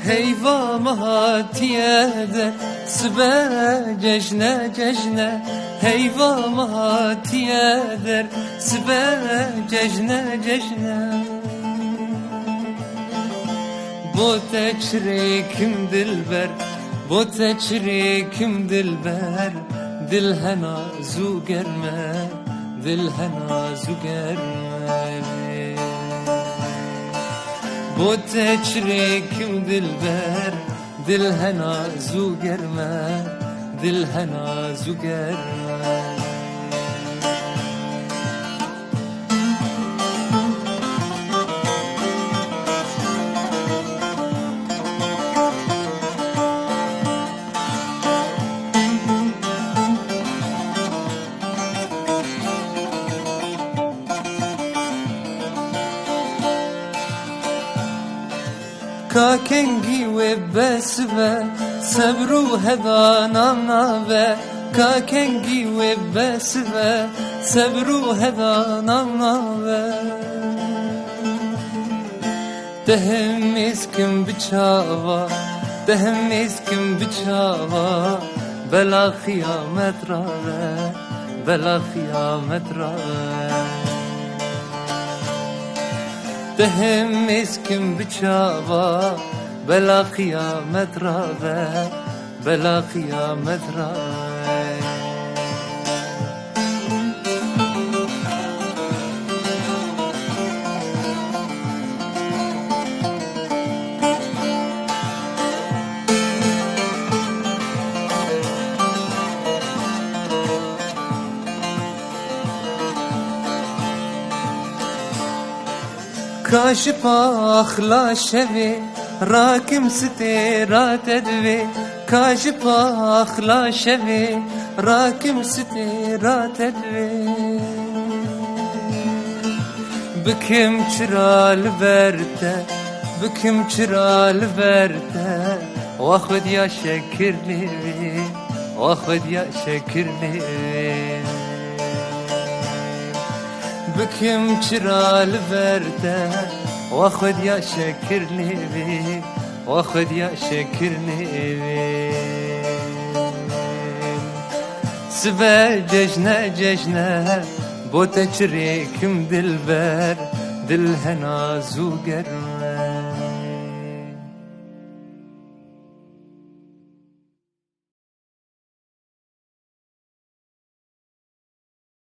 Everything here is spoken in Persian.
هيفا مهاتيه در سبه ججنه ججنه هيفا مهاتيه در سبه ججنه ججنه بو تشريكم دلبر بو تشريكم دلبر دل هنا زو گرمه دل هنا زو گرمه بو تشريكم دلبر دل هنا زو گرمه دل هنا زو گرمه كاكنجي وبسبة صبرو هذا نامنابة كاكنجي وبسبة صبرو هذا نامنابة دهم اسكن بچاوا دهم اسكن بچاوا بلا خيامت راوه بلا خيامت راوه دهم اسكن بچاوا بلا قيامت راوه بلا قيامت راوه كاشف أخلا شوي راكم ستيرات أدوي كاشف أخلا شوي راكم ستيرات أدوي بكم شرال برته بكم شرال برته واخد يا شكر لي واخد يا شكر لي بكم شرال برده واخد يا شكر لي واخد يا شكر لي سبا ججنه ججنه بو تشريكم دلبر دل هنا زو گرمه